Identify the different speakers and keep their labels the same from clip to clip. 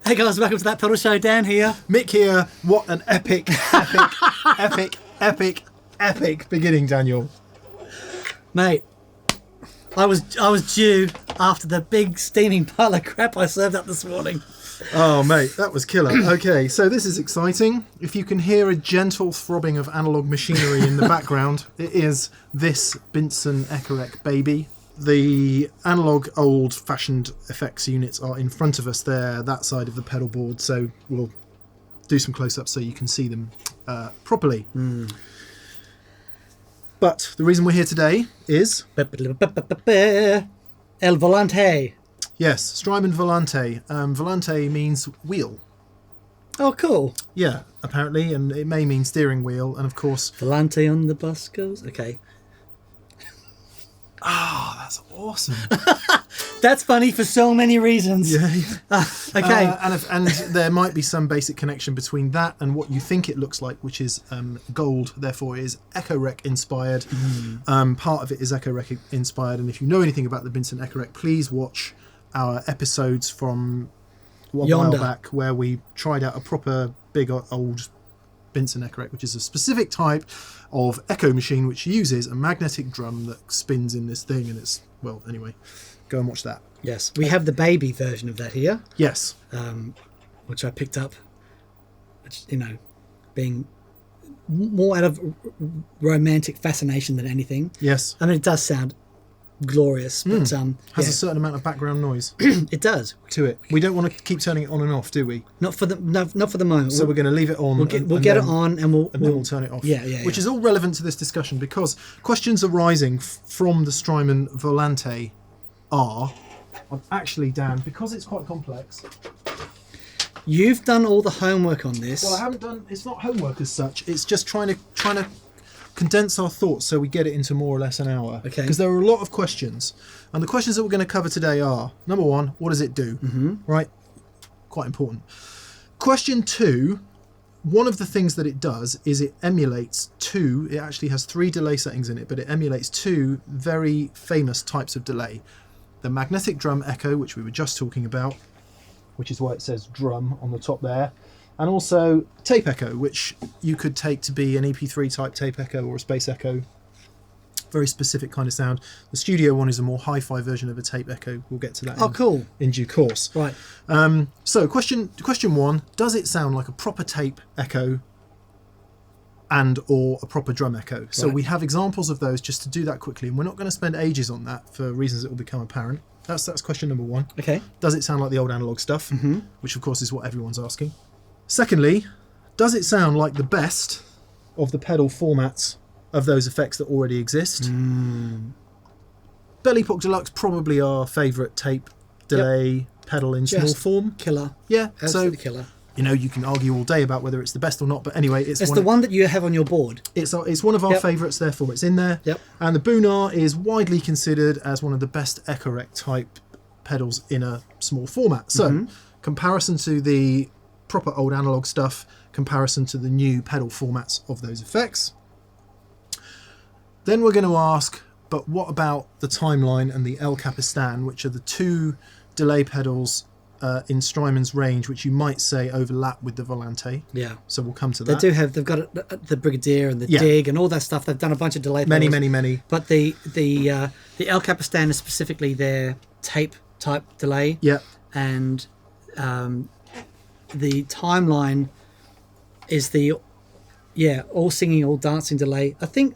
Speaker 1: Hey guys, welcome to That Pedal Show. Dan here.
Speaker 2: Mick here. What an epic beginning, Daniel.
Speaker 1: Mate, I was due after the big steaming pile of crap I served up this morning.
Speaker 2: Oh, mate, that was killer. Okay, so this is exciting. If you can hear a gentle throbbing of analogue machinery in the background, it is this Binson Echorec Baby. The analogue old-fashioned effects units are in front of us there, that side of the pedal board, so we'll do some close-ups so you can see them properly. But the reason we're here today is...
Speaker 1: El Volante.
Speaker 2: Yes, Strymon Volante. Volante means wheel.
Speaker 1: Oh, cool.
Speaker 2: Yeah, apparently, and it may mean steering wheel, and of course...
Speaker 1: Volante on the bus goes... Okay.
Speaker 2: Oh, that's awesome.
Speaker 1: That's funny for so many reasons.
Speaker 2: Yeah.
Speaker 1: Okay.
Speaker 2: And there might be some basic connection between that and what you think it looks like, which is gold, therefore is Echorec inspired. Part of it is Echorec inspired, and if you know anything about the Binson Echorec, please watch our episodes from a while back where we tried out a proper big old Binson Echorec, which is a specific type of echo machine which uses a magnetic drum that spins in this thing, and it's, well, anyway, go and watch that.
Speaker 1: Yes, we have the baby version of that here.
Speaker 2: Yes.
Speaker 1: Which I picked up, you know, being more out of romantic fascination than anything.
Speaker 2: Yes.
Speaker 1: I mean, it does sound glorious, but
Speaker 2: has a certain amount of background noise.
Speaker 1: It does
Speaker 2: to it. We don't want to keep turning it on and off, do we?
Speaker 1: Not for the moment.
Speaker 2: So we're going to leave it on.
Speaker 1: We'll get it on, and we'll
Speaker 2: turn it off.
Speaker 1: Yeah.
Speaker 2: Which is all relevant to this discussion because questions arising from the Strymon Volante are actually, Dan, because it's quite complex.
Speaker 1: You've done all the homework on this.
Speaker 2: Well, I haven't done. It's not homework as such. It's just trying to condense our thoughts so we get it into more or less an hour.
Speaker 1: Okay.
Speaker 2: Because there are a lot of questions. And the questions that we're going to cover today are, number one, what does it do? Right? Quite important. Question two, one of the things that it does is it emulates it actually has 3 delay settings in it, but it emulates 2 very famous types of delay. The magnetic drum echo, which we were just talking about, which is why it says drum on the top there. And also tape echo, which you could take to be an EP3 type tape echo or a space echo. Very specific kind of sound. The studio one is a more hi-fi version of a tape echo. We'll get to that
Speaker 1: cool.
Speaker 2: in due course.
Speaker 1: Right.
Speaker 2: So question one, does it sound like a proper tape echo and or a proper drum echo? So we have examples of those just to do that quickly, and we're not going to spend ages on that for reasons that will become apparent. That's question number one.
Speaker 1: Okay.
Speaker 2: Does it sound like the old analog stuff? Which of course is what everyone's asking. Secondly, does it sound like the best of the pedal formats of those effects that already exist. Belle Epoch Deluxe, probably our favourite tape delay pedal in small form.
Speaker 1: Killer.
Speaker 2: Yeah,
Speaker 1: Absolutely killer.
Speaker 2: You know, you can argue all day about whether it's the best or not, but anyway, it's
Speaker 1: the one that you have on your board.
Speaker 2: It's one of our favourites, therefore it's in there.
Speaker 1: Yep.
Speaker 2: And the Boonar is widely considered as one of the best Echorec type pedals in a small format. So, comparison to the proper old analog stuff, comparison to the new pedal formats of those effects. Then we're going to ask, but what about the Timeline and the El Capistan, which are the two delay pedals in Strymon's range, which you might say overlap with the Volante.
Speaker 1: Yeah.
Speaker 2: So we'll come to that.
Speaker 1: They've got the Brigadier and the Dig and all that stuff. They've done a bunch of delay pedals.
Speaker 2: Many.
Speaker 1: But the El Capistan is specifically their tape type delay.
Speaker 2: Yeah.
Speaker 1: And the Timeline is the all singing, all dancing delay. I think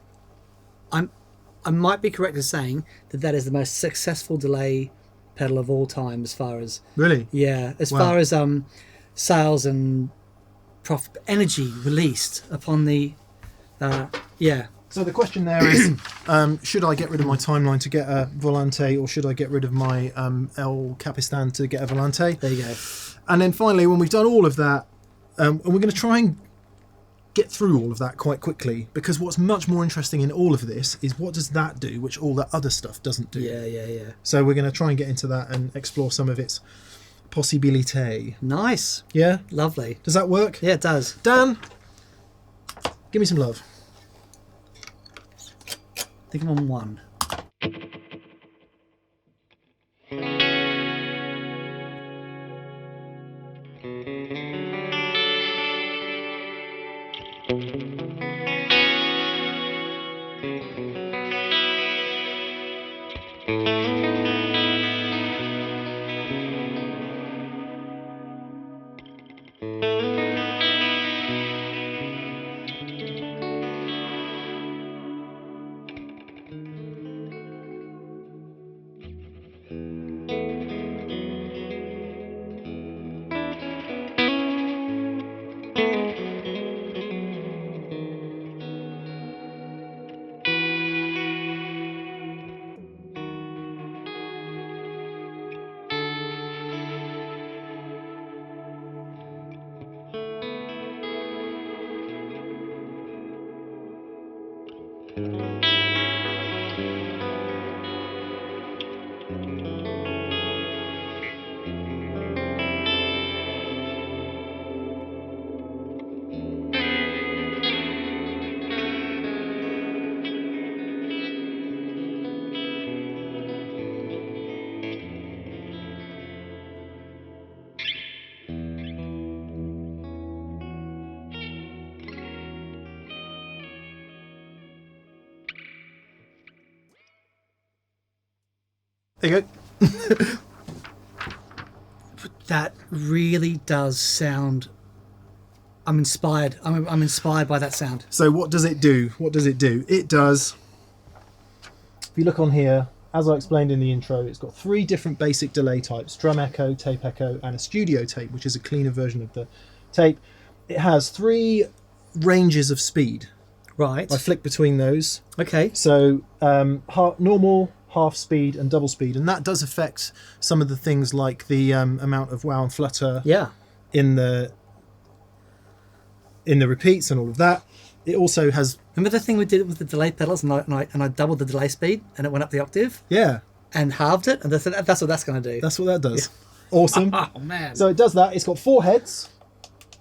Speaker 1: I might be correct in saying that is the most successful delay pedal of all time, as far as far as sales and profit energy released upon the
Speaker 2: So the question there is, should I get rid of my Timeline to get a Volante, or should I get rid of my El Capistan to get a Volante?
Speaker 1: There you go.
Speaker 2: And then finally, when we've done all of that, and we're going to try and get through all of that quite quickly, because what's much more interesting in all of this is what does that do, which all that other stuff doesn't do.
Speaker 1: Yeah.
Speaker 2: So we're going to try and get into that and explore some of its possibilité.
Speaker 1: Nice.
Speaker 2: Yeah?
Speaker 1: Lovely.
Speaker 2: Does that work?
Speaker 1: Yeah, it does.
Speaker 2: Dan, give me some love.
Speaker 1: I think I'm on 1.
Speaker 2: There you go.
Speaker 1: That really does sound. I'm inspired. I'm inspired by that sound.
Speaker 2: So what does it do? It does. If you look on here, as I explained in the intro, it's got 3 different basic delay types: drum echo, tape echo, and a studio tape, which is a cleaner version of the tape. It has 3 ranges of speed.
Speaker 1: Right.
Speaker 2: I flick between those.
Speaker 1: Okay.
Speaker 2: So normal, half speed, and double speed, and that does affect some of the things like the amount of wow and flutter in the repeats and all of that. It also has.
Speaker 1: Remember the thing we did with the delay pedals, and I doubled the delay speed, and it went up the octave.
Speaker 2: Yeah.
Speaker 1: And halved it, and that's what that's going to do.
Speaker 2: That's what that does. Yeah. Awesome.
Speaker 1: Oh man.
Speaker 2: So it does that. It's got 4 heads.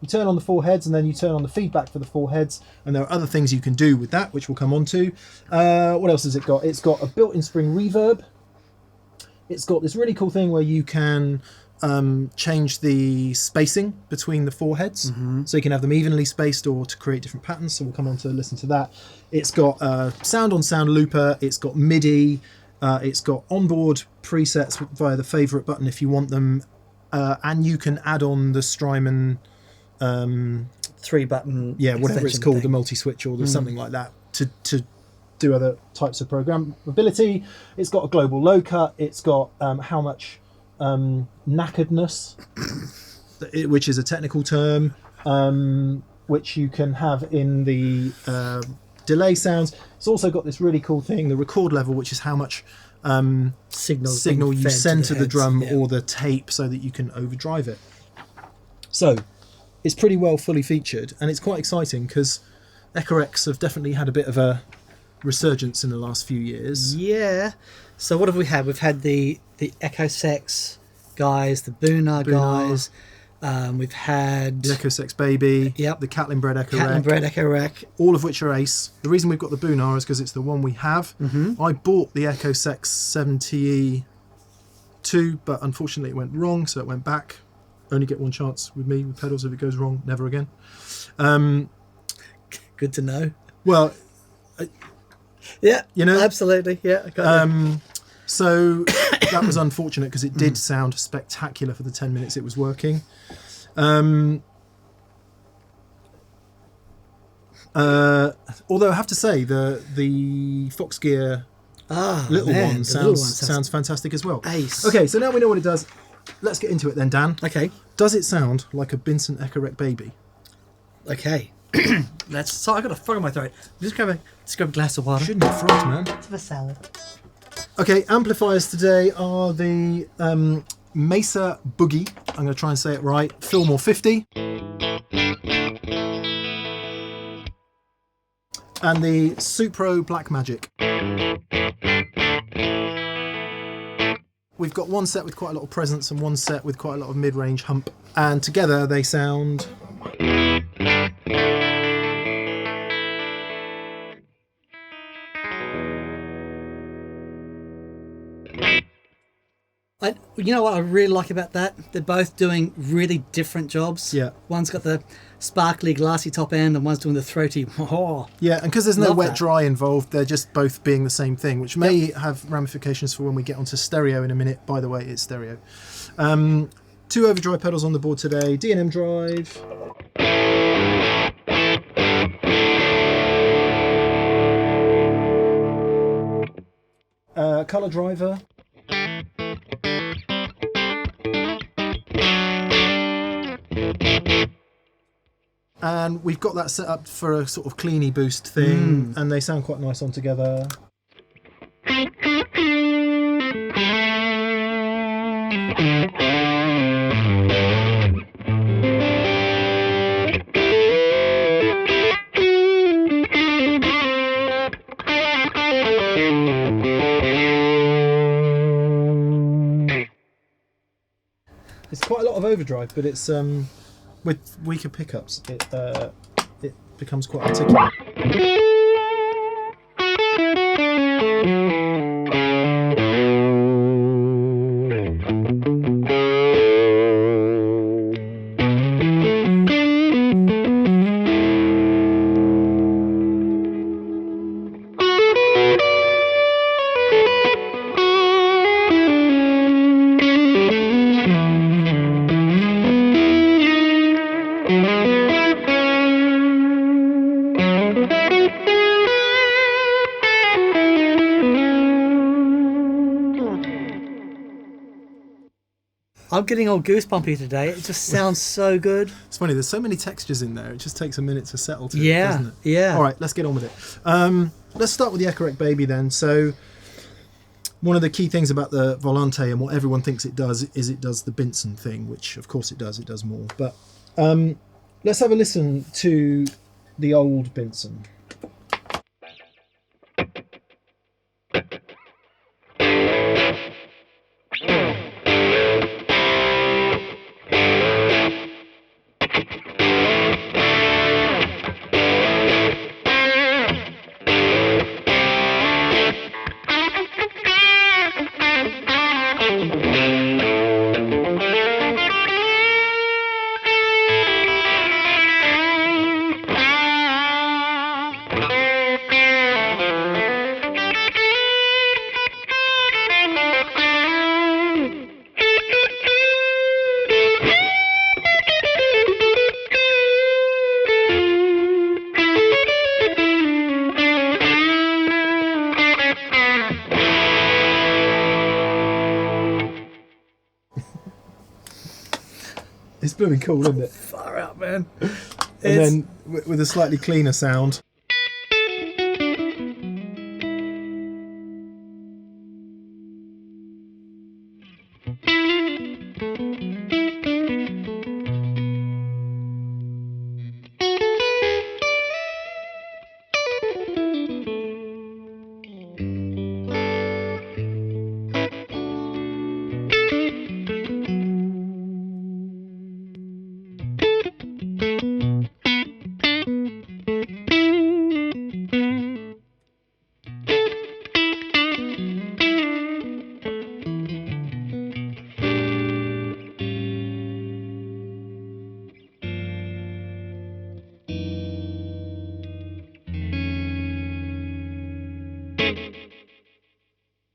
Speaker 2: You turn on the 4 heads, and then you turn on the feedback for the 4 heads, and there are other things you can do with that, which we'll come on to. What else has it got? It's got a built-in spring reverb. It's got this really cool thing where you can change the spacing between the 4 heads, so you can have them evenly spaced or to create different patterns, so we'll come on to listen to that. It's got a sound-on-sound looper. It's got MIDI. It's got onboard presets via the favourite button if you want them, and you can add on the Strymon
Speaker 1: 3-button,
Speaker 2: whatever it's called, the multi-switch or something like that, to do other types of programmability. It's got a global low cut. It's got how much knackeredness, which is a technical term. which you can have in the delay sounds. It's also got this really cool thing, the record level, which is how much signal you send to the drum or the tape so that you can overdrive it. So it's pretty well fully featured, and it's quite exciting because Echorecs have definitely had a bit of a resurgence in the last few years.
Speaker 1: Yeah. So what have we had? We've had the Echorec guys, the Boonar guys. We've had
Speaker 2: The Echorec Baby,
Speaker 1: Yep.
Speaker 2: the Catlin Bred Echorec, all of which are ace. The reason we've got the Boonar is because it's the one we have. I bought the Echorec 70E2, but unfortunately it went wrong, so it went back. Only get one chance with me with pedals. If it goes wrong, never again.
Speaker 1: Good to know.
Speaker 2: Well,
Speaker 1: Yeah,
Speaker 2: you know,
Speaker 1: absolutely. Yeah. I got it.
Speaker 2: so that was unfortunate because it did sound spectacular for the 10 minutes it was working. Although I have to say the Fox Gear little one sounds fantastic as well.
Speaker 1: Ace.
Speaker 2: Okay, so now we know what it does. Let's get into it then, Dan.
Speaker 1: Okay.
Speaker 2: Does it sound like a Binson Echorec Baby?
Speaker 1: Okay. So I got a frog in my throat. Just grab a glass of water.
Speaker 2: Shouldn't have frogs, man.
Speaker 1: It's a salad.
Speaker 2: Okay, amplifiers today are the Mesa Boogie. I'm going to try and say it right. Fillmore 50. And the Supro Black Magic. We've got one set with quite a lot of presence and one set with quite a lot of mid-range hump. And together they sound...
Speaker 1: You know what I really like about that? They're both doing really different jobs.
Speaker 2: Yeah.
Speaker 1: One's got the sparkly, glassy top end, and one's doing the throaty. Oh,
Speaker 2: yeah, and because there's no
Speaker 1: Love
Speaker 2: wet
Speaker 1: that.
Speaker 2: dry involved, they're just both being the same thing, which may have ramifications for when we get onto stereo in a minute. By the way, it's stereo. 2 overdrive pedals on the board today. D&M drive. Color driver. And we've got that set up for a sort of cleany boost thing, and they sound quite nice on together. It's quite a lot of overdrive, but it's with weaker pickups, it becomes quite articulate.
Speaker 1: I'm getting all goosebumpy today. It just sounds so good.
Speaker 2: It's funny, there's so many textures in there, it just takes a minute to settle to it,
Speaker 1: Yeah,
Speaker 2: doesn't it?
Speaker 1: yeah.
Speaker 2: All right, let's get on with it. Let's start with the Echorec Baby then. So one of the key things about the Volante and what everyone thinks it does is it does the Binson thing, which of course it does more. But let's have a listen to the old Binson. It's blooming cool, isn't it?
Speaker 1: Far out, man.
Speaker 2: And then with a slightly cleaner sound.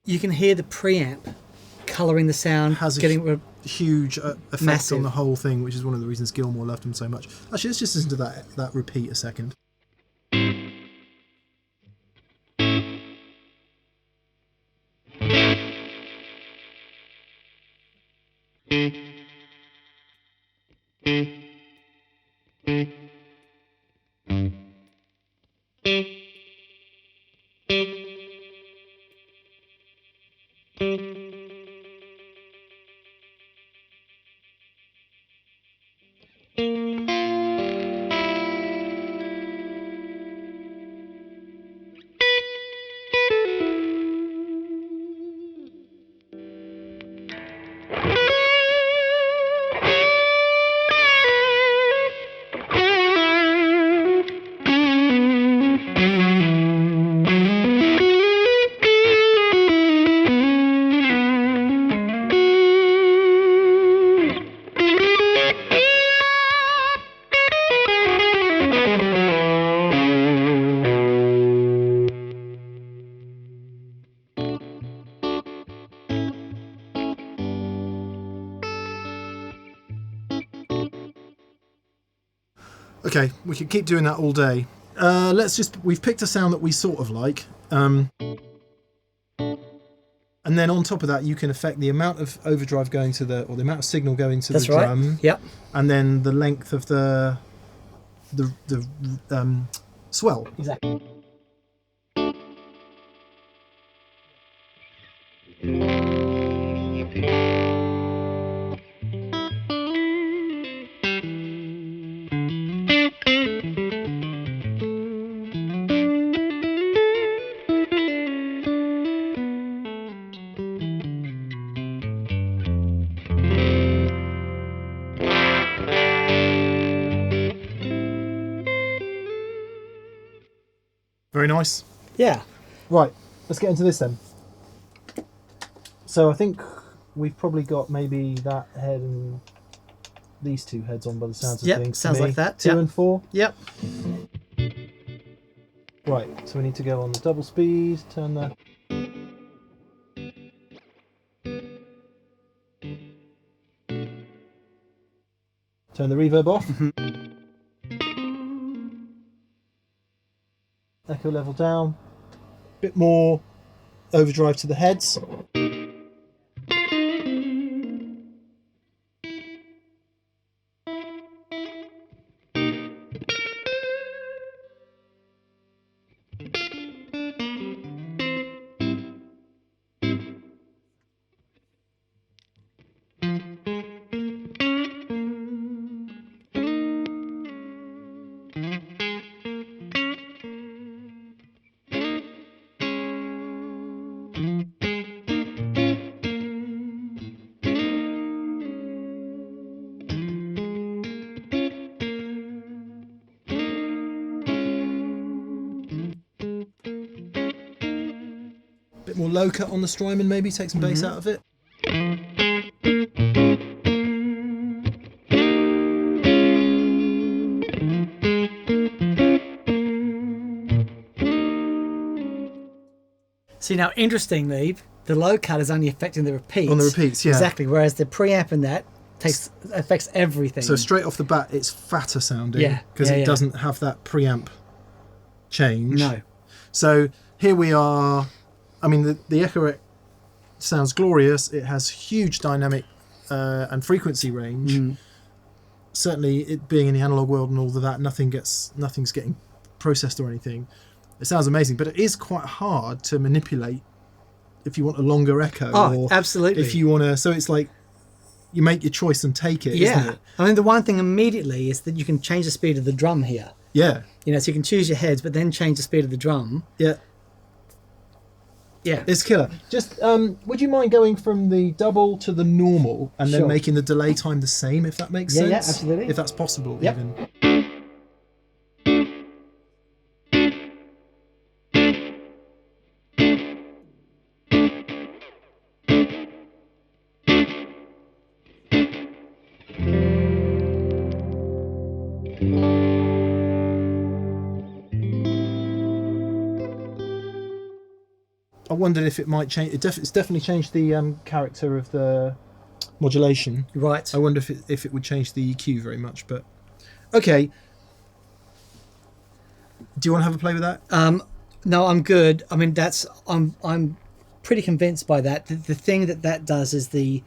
Speaker 1: You can hear the preamp colouring the sound,
Speaker 2: Has a
Speaker 1: getting
Speaker 2: huge effect
Speaker 1: massive
Speaker 2: on the whole thing, which is one of the reasons Gilmour loved him so much. Actually, let's just listen to that repeat a second. Okay, we could keep doing that all day. We've picked a sound that we sort of like. And then on top of that, you can affect the amount of overdrive going to the amount of signal going to the drum.
Speaker 1: Right. Yep.
Speaker 2: And then the length of the swell.
Speaker 1: Exactly.
Speaker 2: Very nice.
Speaker 1: Yeah.
Speaker 2: Right, let's get into this then. So I think we've probably got maybe that head and these two heads on by the sounds of
Speaker 1: Yep,
Speaker 2: things.
Speaker 1: sounds like that.
Speaker 2: 2
Speaker 1: Yep.
Speaker 2: and 4.
Speaker 1: Yep.
Speaker 2: Right, so we need to go on the double speed, turn the... Turn the reverb off. Echo level down. Bit more overdrive to the heads. Bit more low cut on the Strymon, maybe take some bass out of it.
Speaker 1: See, now interestingly, the low cut is only affecting the repeats.
Speaker 2: On the repeats, yeah.
Speaker 1: Exactly. Whereas the preamp and that affects everything.
Speaker 2: So straight off the bat, it's fatter sounding.
Speaker 1: Yeah,
Speaker 2: Because
Speaker 1: yeah,
Speaker 2: it
Speaker 1: yeah.
Speaker 2: doesn't have that preamp change.
Speaker 1: No.
Speaker 2: So here we are. I mean, the Echorec sounds glorious. It has huge dynamic and frequency range. certainly it being in the analog world and all of that, nothing's getting processed or anything. It sounds amazing, but it is quite hard to manipulate if you want a longer echo.
Speaker 1: Oh, absolutely.
Speaker 2: If you want to, so it's like you make your choice and take it, isn't it?
Speaker 1: I mean, the one thing immediately is that you can change the speed of the drum here.
Speaker 2: Yeah.
Speaker 1: You know, so you can choose your heads, but then change the speed of the drum.
Speaker 2: Yeah.
Speaker 1: Yeah.
Speaker 2: It's killer. Just, would you mind going from the double to the normal and then making the delay time the same, if that makes sense?
Speaker 1: Yeah, absolutely.
Speaker 2: If that's possible,
Speaker 1: Yep.
Speaker 2: even. I wondered if it might change. It's definitely changed the character of the modulation.
Speaker 1: Right.
Speaker 2: I wonder if it would change the EQ very much. But okay. Do you want to have a play with that?
Speaker 1: No, I'm good. I mean, I'm pretty convinced by that. The thing that does is the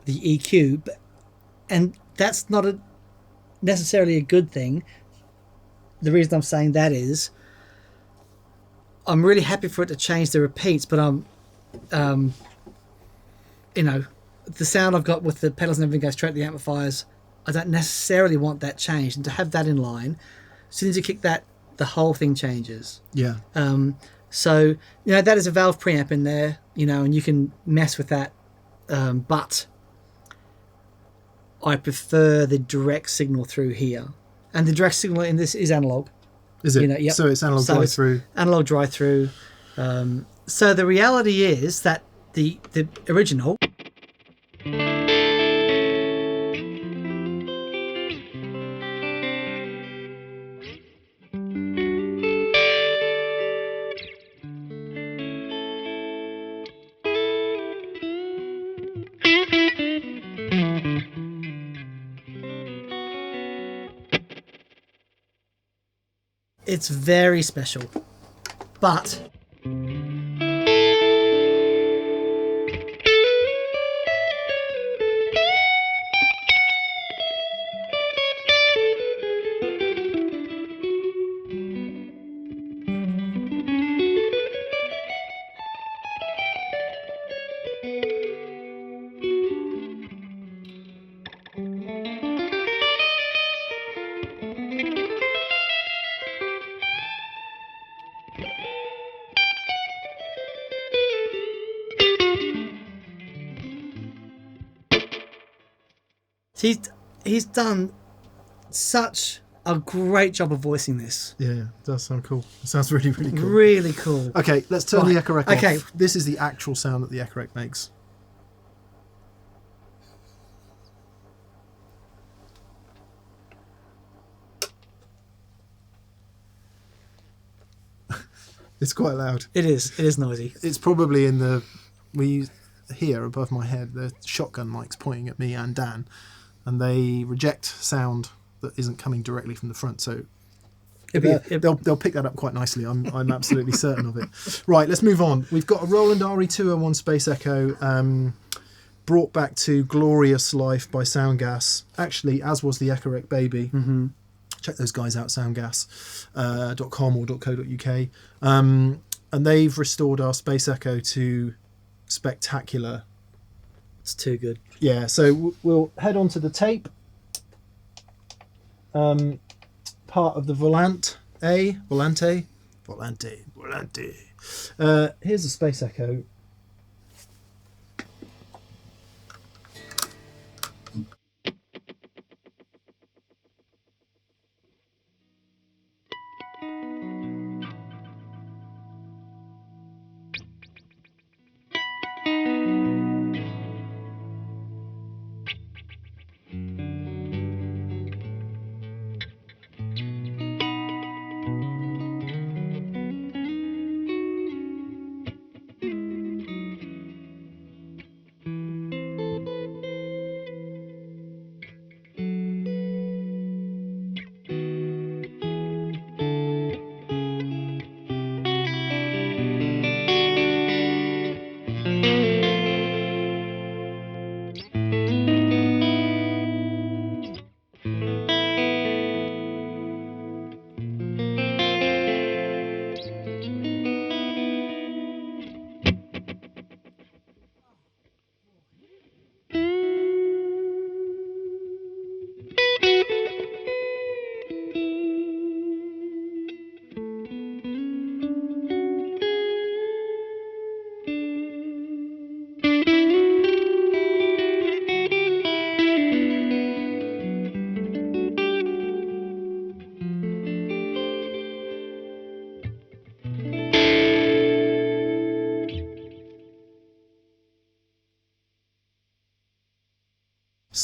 Speaker 1: EQ, and that's not necessarily a good thing. The reason I'm saying that is I'm really happy for it to change the repeats, but you know, the sound I've got with the pedals and everything goes straight to the amplifiers. I don't necessarily want that changed, and to have that in line, as soon as you kick that, the whole thing changes.
Speaker 2: Yeah.
Speaker 1: So, you know, that is a valve preamp in there, you know, and you can mess with that, but I prefer the direct signal through here, and the direct signal in this is analog.
Speaker 2: Is it?
Speaker 1: You know, yep.
Speaker 2: So it's analog drive through.
Speaker 1: Analog drive through. So the reality is that the original it's very special, but he's done such a great job of voicing this.
Speaker 2: Yeah, it does sound cool. It sounds really, really cool.
Speaker 1: Really cool.
Speaker 2: Okay, let's turn the Echorec off.
Speaker 1: Okay.
Speaker 2: This is the actual sound that the Echorec makes. It's quite loud.
Speaker 1: It is noisy.
Speaker 2: It's probably in the... here above my head, the shotgun mics pointing at me and Dan, and they reject sound that isn't coming directly from the front, so they'll pick that up quite nicely. I'm absolutely certain of it. Right, let's move on. We've got a Roland RE-201 Space Echo, brought back to glorious life by Soundgas, actually, as was the Echorec Baby.
Speaker 1: Mm-hmm.
Speaker 2: Check those guys out, soundgas.com or .co.uk. And they've restored our Space Echo to spectacular.
Speaker 1: It's too good.
Speaker 2: Yeah, so we'll head on to the tape. Part of the Volante. Here's a Space Echo.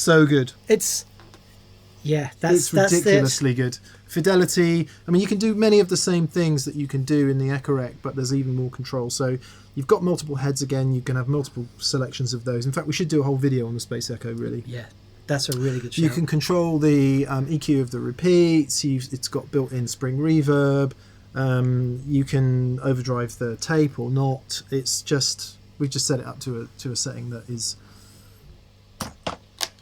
Speaker 2: so good.
Speaker 1: It's
Speaker 2: It's ridiculously good. Fidelity. I mean, you can do many of the same things that you can do in the Echorec, but there's even more control. So you've got multiple heads again. You can have multiple selections of those. In fact, we should do a whole video on the Space Echo, really.
Speaker 1: Yeah, that's a really good show.
Speaker 2: You can control the EQ of the repeats. It's got built-in spring reverb. You can overdrive the tape or not. It's just, we've just set it up to a setting that is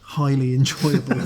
Speaker 2: highly enjoyable.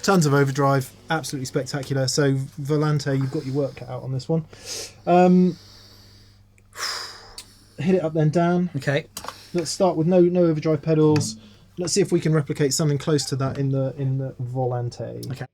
Speaker 2: Tons of overdrive, absolutely spectacular. So Volante, you've got your work cut out on this one. Hit it up then down.
Speaker 1: Okay.
Speaker 2: Let's start with no overdrive pedals. Let's see if we can replicate something close to that in the Volante.
Speaker 1: Okay.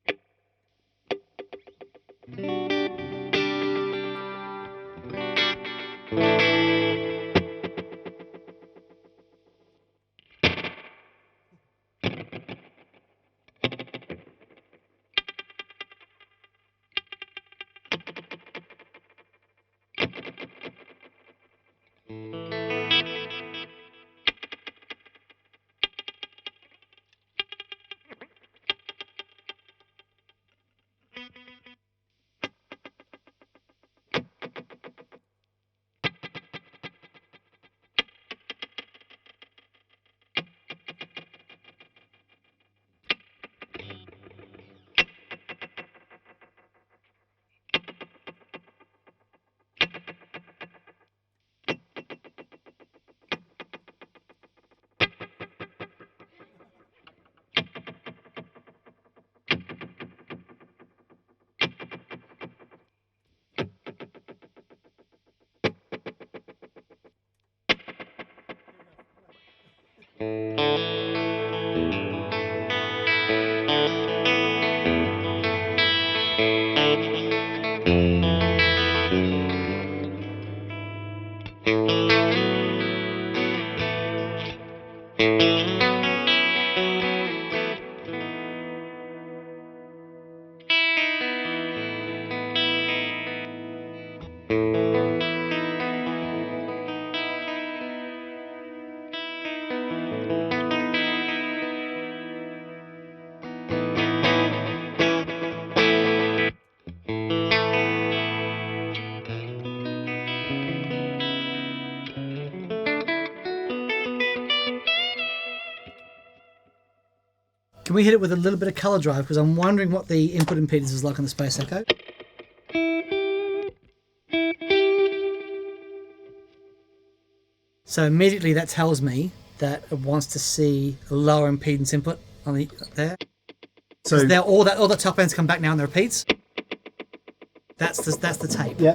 Speaker 1: Can we hit it with a little bit of colour drive? Because I'm wondering what the input impedance is like on the Space Echo. So immediately that tells me that it wants to see a lower impedance input on the there. So there, all the top ends come back now and the repeats. That's the tape.
Speaker 2: Yeah.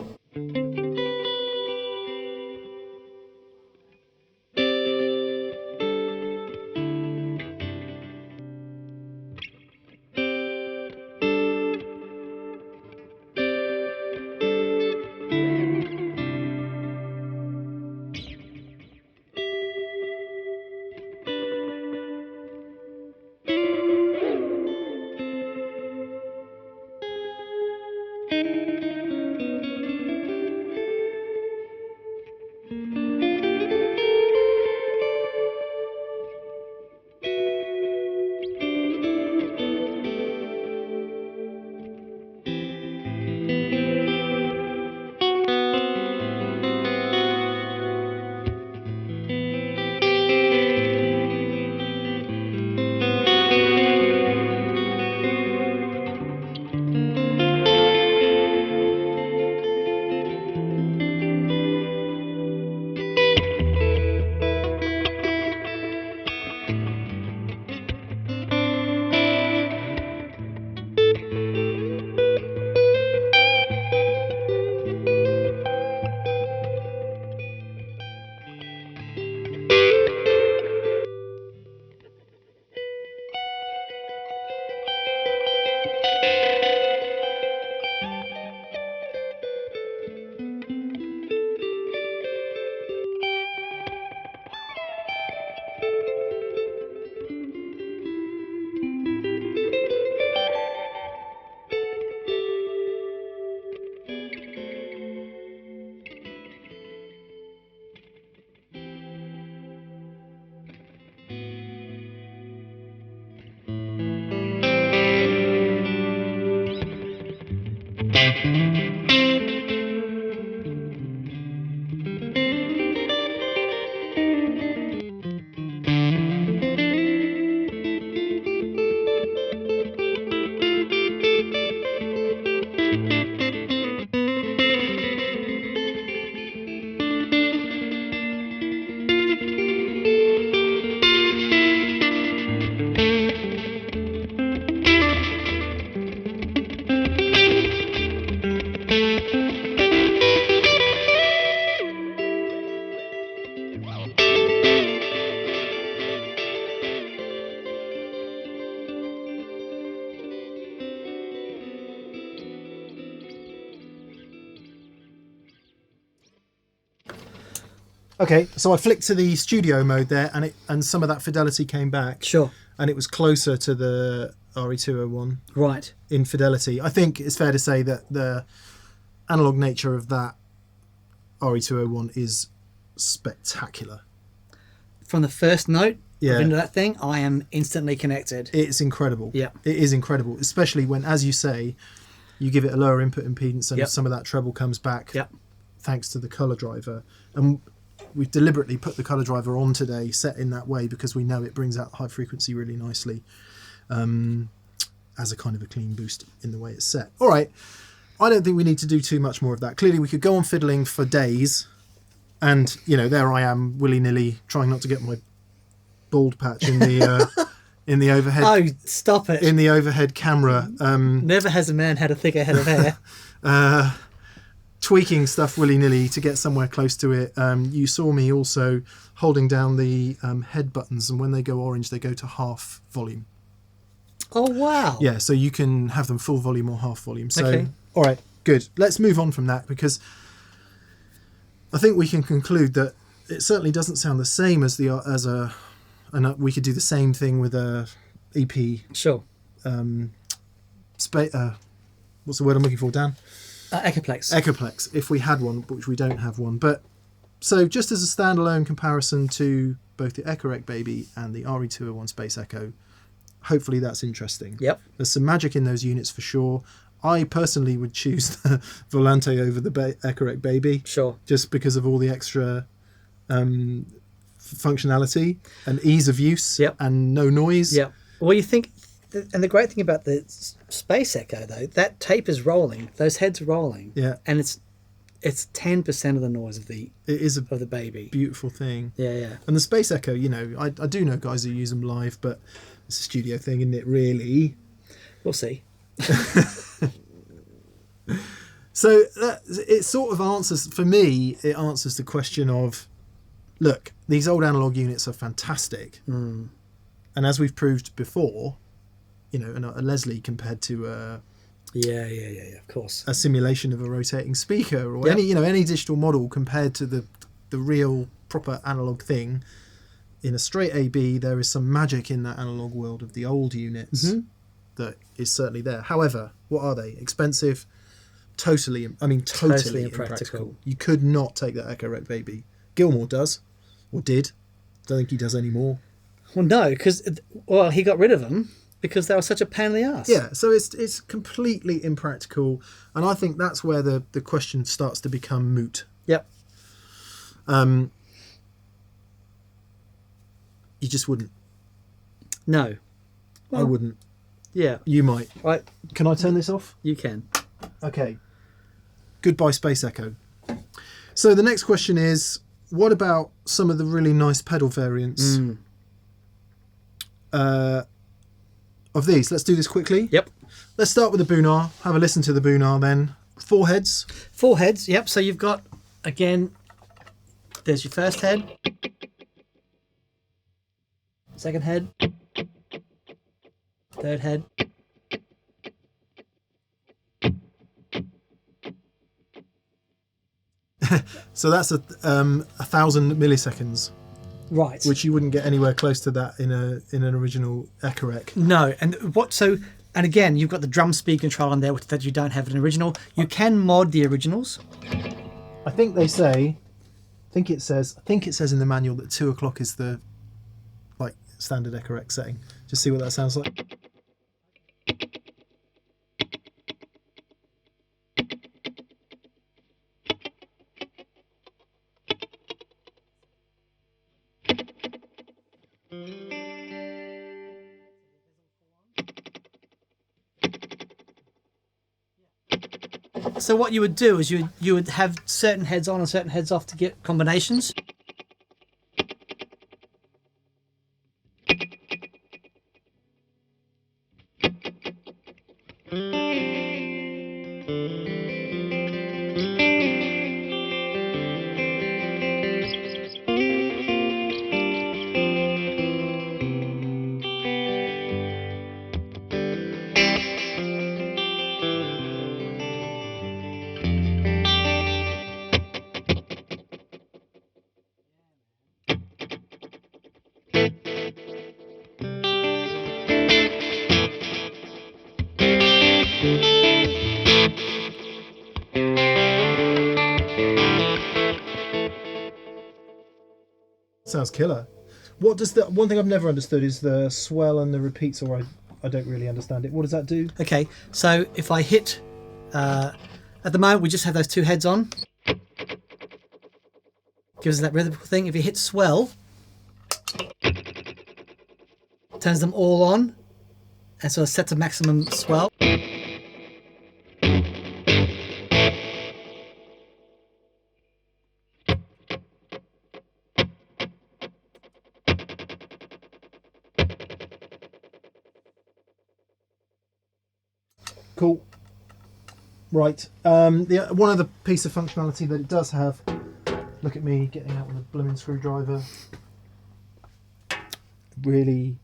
Speaker 2: Okay, so I flicked to the studio mode there, and some of that fidelity came back.
Speaker 1: Sure.
Speaker 2: And it was closer to the RE-201
Speaker 1: Right.
Speaker 2: in fidelity. I think it's fair to say that the analog nature of that RE-201 is spectacular.
Speaker 1: From the first note
Speaker 2: Yeah.
Speaker 1: into that thing, I am instantly connected.
Speaker 2: It's incredible.
Speaker 1: Yeah.
Speaker 2: It is incredible, especially when, as you say, you give it a lower input impedance and
Speaker 1: Yep.
Speaker 2: some of that treble comes back
Speaker 1: Yep.
Speaker 2: thanks to the colour driver. And we've deliberately put the colour driver on today, set in that way, because we know it brings out high frequency really nicely as a kind of a clean boost in the way it's set. All right, I don't think we need to do too much more of that. Clearly, we could go on fiddling for days, and, you know, there I am willy-nilly trying not to get my bald patch in the in the overhead.
Speaker 1: Oh, stop it.
Speaker 2: In the overhead camera.
Speaker 1: Never has a man had a thicker head of hair.
Speaker 2: Tweaking stuff willy-nilly to get somewhere close to it. You saw me also holding down the head buttons, and when they go orange, they go to half volume.
Speaker 1: Oh, wow.
Speaker 2: Yeah, so you can have them full volume or half volume. So,
Speaker 1: Okay.
Speaker 2: all right, good. Let's move on from that, because I think we can conclude that it certainly doesn't sound the same as and we could do the same thing with a EP.
Speaker 1: Sure.
Speaker 2: What's the word I'm looking for, Dan?
Speaker 1: Echoplex.
Speaker 2: Echoplex, if we had one, which we don't have one. But so just as a standalone comparison to both the Echorec Baby and the RE-201 Space Echo, hopefully that's interesting.
Speaker 1: Yep.
Speaker 2: There's some magic in those units for sure. I personally would choose the Volante over the Echorec Baby.
Speaker 1: Sure.
Speaker 2: Just because of all the extra functionality and ease of use.
Speaker 1: Yep.
Speaker 2: And no noise.
Speaker 1: Yep. Well, you think, and the great thing about the Space Echo, though, that tape is rolling, those heads are rolling.
Speaker 2: Yeah.
Speaker 1: And it's 10% of the noise of the Baby.
Speaker 2: Beautiful thing.
Speaker 1: Yeah, yeah.
Speaker 2: And the Space Echo, you know, I do know guys who use them live, but it's a studio thing, isn't it, really?
Speaker 1: We'll see.
Speaker 2: So it sort of answers, for me, it answers the question of, look, these old analog units are fantastic.
Speaker 1: Mm.
Speaker 2: And as we've proved before, you know, a Leslie compared to
Speaker 1: Yeah, of course.
Speaker 2: a simulation of a rotating speaker, or
Speaker 1: Yep.
Speaker 2: any digital model compared to the real proper analog thing. In a straight AB, there is some magic in that analog world of the old units that is certainly there. However, what are they? Expensive, totally impractical. You could not take that Echorec Baby. Gilmour does, or did. Don't think he does anymore.
Speaker 1: Well, no, because he got rid of them because they were such a pain in the ass.
Speaker 2: Yeah, so it's completely impractical, and I think that's where the question starts to become moot.
Speaker 1: Yep.
Speaker 2: You just wouldn't.
Speaker 1: No.
Speaker 2: I wouldn't.
Speaker 1: Yeah.
Speaker 2: You might.
Speaker 1: Right.
Speaker 2: Can I turn this off?
Speaker 1: You can.
Speaker 2: Okay. Goodbye, Space Echo. So the next question is, what about some of the really nice pedal variants of these? Let's do this quickly.
Speaker 1: Yep.
Speaker 2: Let's start with the Boonar. Have a listen to the Boonar then. 4 heads.
Speaker 1: 4 heads. Yep. So you've got, again, there's your first head. Second head. Third head.
Speaker 2: So that's 1,000 milliseconds,
Speaker 1: Right.
Speaker 2: which you wouldn't get anywhere close to that in an original Echorec.
Speaker 1: No, and and again, you've got the drum speed control on there that you don't have in an original. You can mod the originals.
Speaker 2: I think they say, I think it says in the manual that 2 o'clock is the standard Echorec setting. Just see what that sounds like.
Speaker 1: So what you would do is you would have certain heads on and certain heads off to get combinations.
Speaker 2: Sounds killer. What does the one thing I've never understood is the swell and the repeats, or I don't really understand it. What does that do?
Speaker 1: Okay, so if I hit, at the moment we just have those two heads on. Gives us that rhythmical thing. If you hit swell, turns them all on, and so it sets a maximum swell.
Speaker 2: Cool. Right. The one other piece of functionality that it does have. Look at me getting out with a blooming screwdriver. Really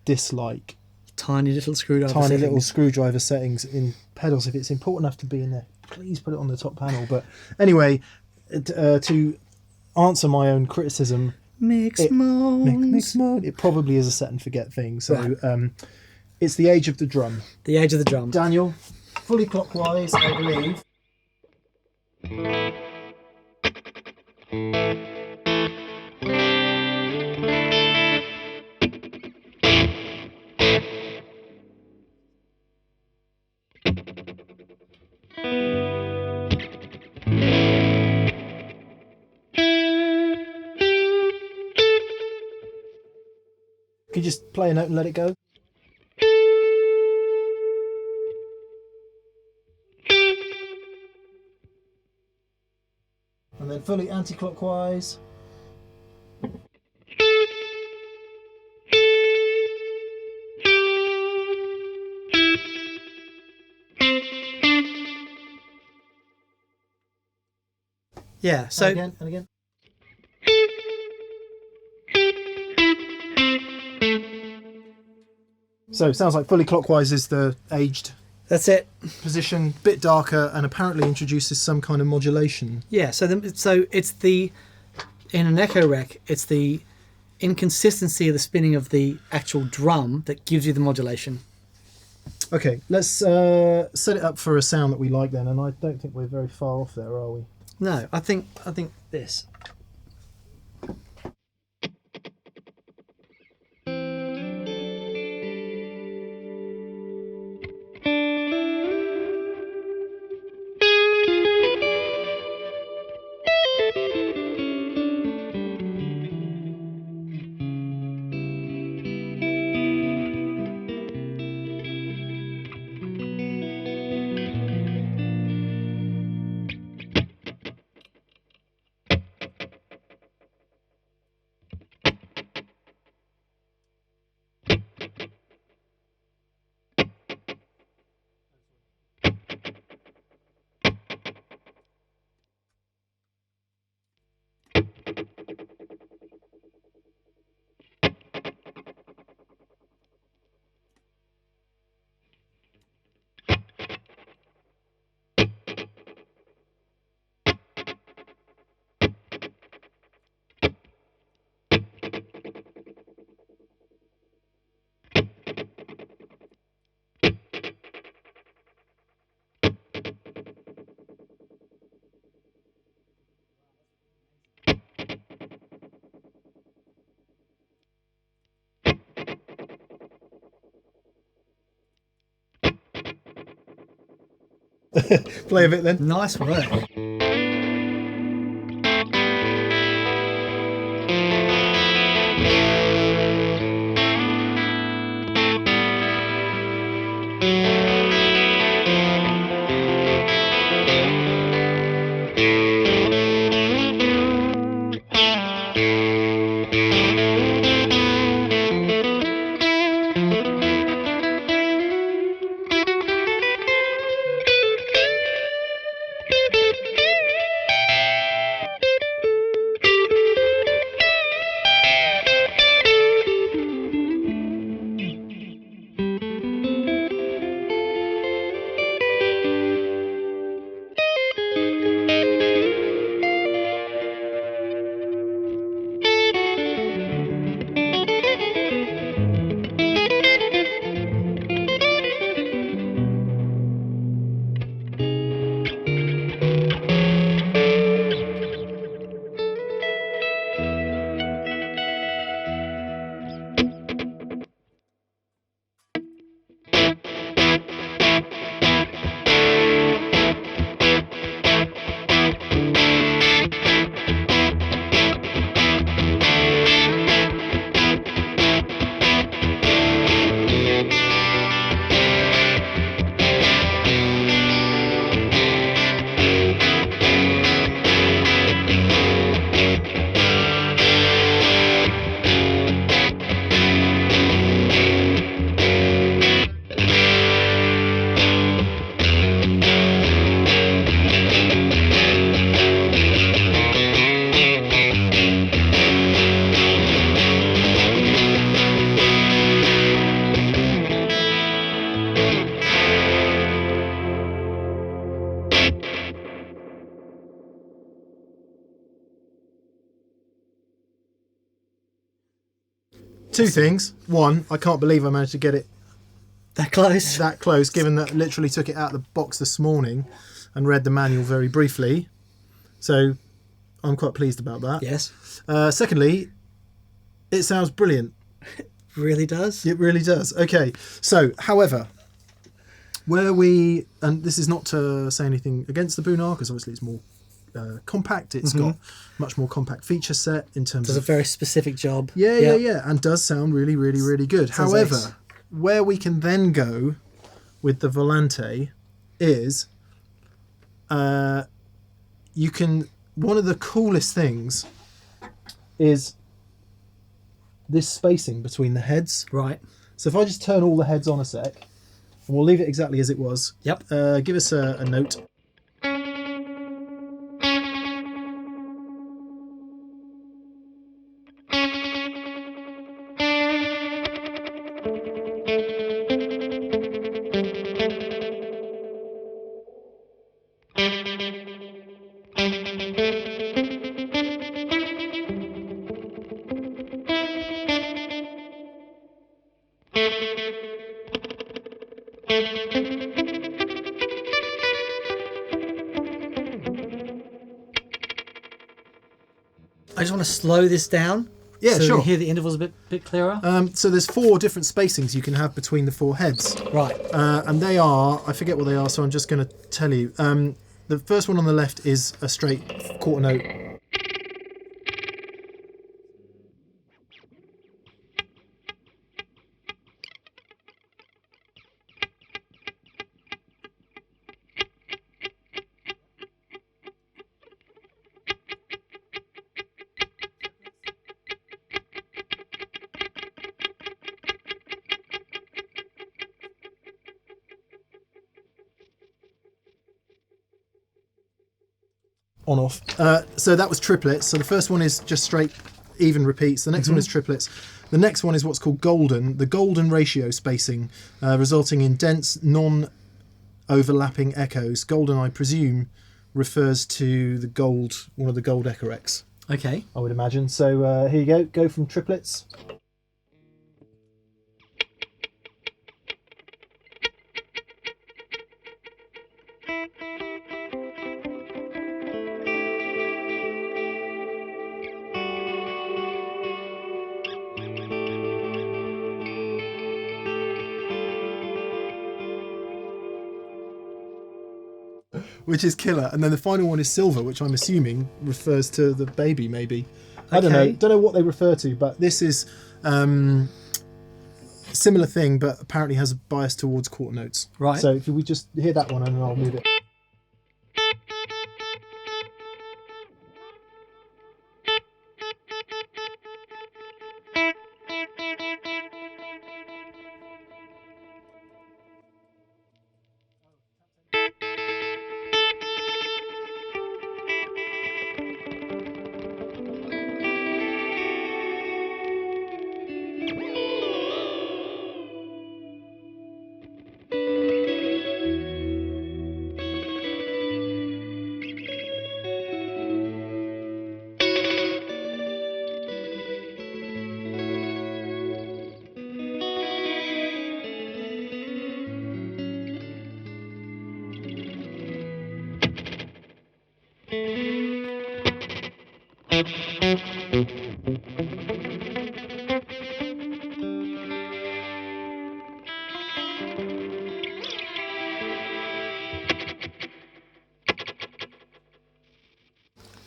Speaker 2: dislike
Speaker 1: Tiny little screwdriver
Speaker 2: tiny
Speaker 1: settings.
Speaker 2: little screwdriver settings in pedals. If it's important enough to be in there, please put it on the top panel. But anyway, to answer my own criticism,
Speaker 1: Mix mode.
Speaker 2: it probably is a set and forget thing. So it's the age of the drum.
Speaker 1: The age of the drum.
Speaker 2: Daniel, fully clockwise, I believe. Could you just play a note and let it go? And then fully anti-clockwise.
Speaker 1: Yeah, so
Speaker 2: And again. So it sounds like fully clockwise is the aged
Speaker 1: that's it.
Speaker 2: position, bit darker, and apparently introduces some kind of modulation.
Speaker 1: Yeah, so it's the in an Echorec, it's the inconsistency of the spinning of the actual drum that gives you the modulation.
Speaker 2: Okay, let's set it up for a sound that we like then, and I don't think we're very far off there, are we?
Speaker 1: No, I think this.
Speaker 2: Play a bit then.
Speaker 1: Nice work.
Speaker 2: Two things. One, I can't believe I managed to get it
Speaker 1: That close.
Speaker 2: that close, given that I literally took it out of the box this morning and read the manual very briefly. So I'm quite pleased about that.
Speaker 1: Yes.
Speaker 2: Secondly, it sounds brilliant.
Speaker 1: Really does.
Speaker 2: It really does. Okay. So, however, and this is not to say anything against the Boonar, because obviously it's more compact. It's got much more compact feature set in terms
Speaker 1: Does
Speaker 2: of...
Speaker 1: a very specific job.
Speaker 2: Yeah, and does sound really, really, really good.
Speaker 1: Sounds
Speaker 2: However,
Speaker 1: ace.
Speaker 2: where we can then go with the Volante is you can... One of the coolest things is this spacing between the heads.
Speaker 1: Right.
Speaker 2: So if I just turn all the heads on a sec, and we'll leave it exactly as it was.
Speaker 1: Yep.
Speaker 2: Give us a note.
Speaker 1: I just want to slow this down.
Speaker 2: Yeah,
Speaker 1: so
Speaker 2: sure.
Speaker 1: you hear the intervals a bit clearer.
Speaker 2: So there's 4 different spacings you can have between the 4 heads.
Speaker 1: Right.
Speaker 2: And they are, I forget what they are, so I'm just going to tell you. The first one on the left is a straight quarter note. On off. So that was triplets. So the first one is just straight even repeats. The next one is triplets. The next one is what's called golden. The golden ratio spacing, resulting in dense, non-overlapping echoes. Golden, I presume, refers to the gold, one of the gold Echorecs,
Speaker 1: Okay.
Speaker 2: I would imagine. So here you go. Go from triplets. Which is killer, and then the final one is silver, which I'm assuming refers to the baby, maybe. I don't know.
Speaker 1: Okay.
Speaker 2: Don't know what they refer to, but this is similar thing, but apparently has a bias towards quarter notes.
Speaker 1: Right.
Speaker 2: So if we just hear that one, and then I'll move it.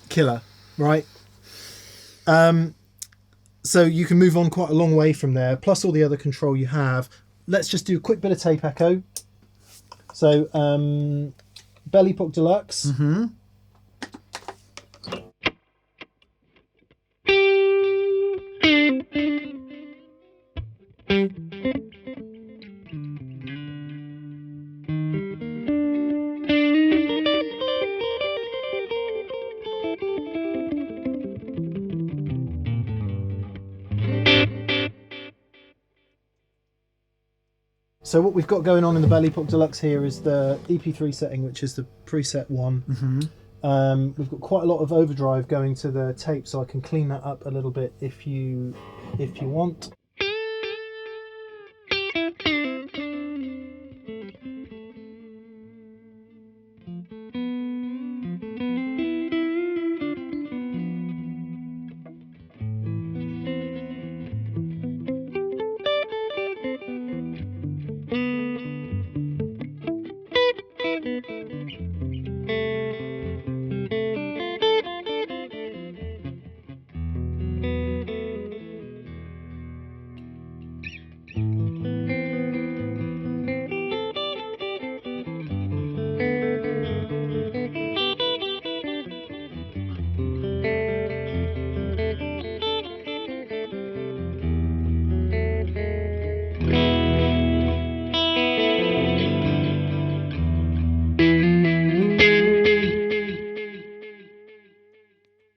Speaker 2: Killer, right? So you can move on quite a long way from there, plus all the other control you have. Let's just do a quick bit of tape echo. So, Belle Epoch Deluxe. So what we've got going on in the Belle Epoch Deluxe here is the EP3 setting, which is the preset one. We've got quite a lot of overdrive going to the tape, so I can clean that up a little bit if you want.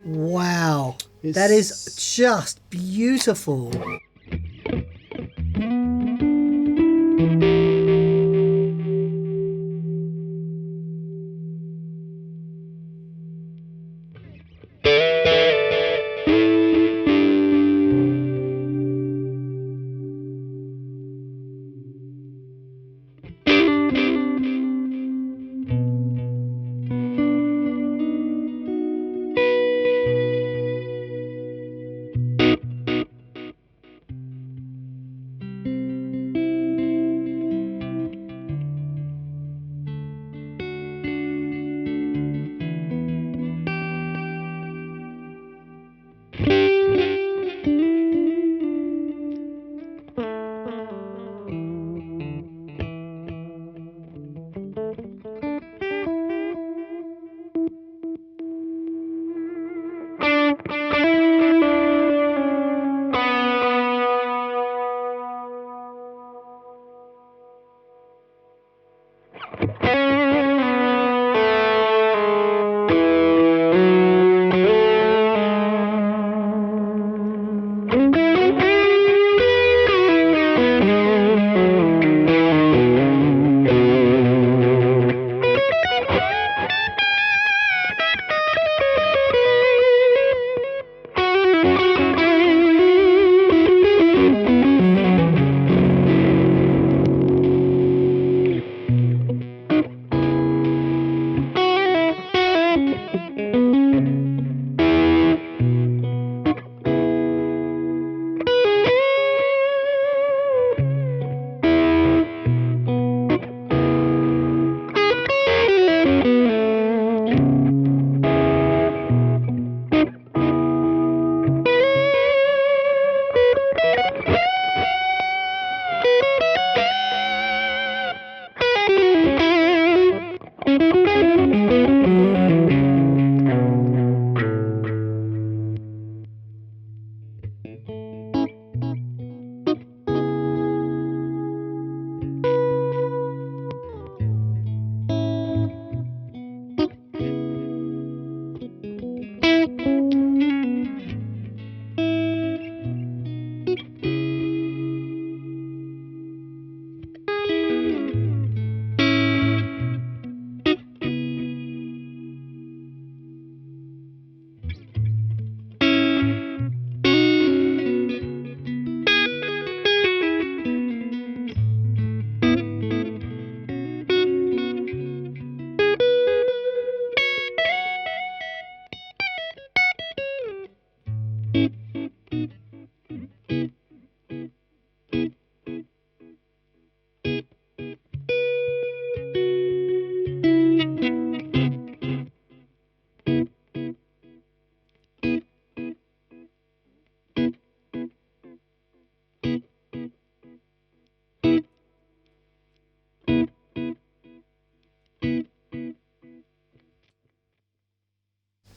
Speaker 1: Wow, that is just beautiful.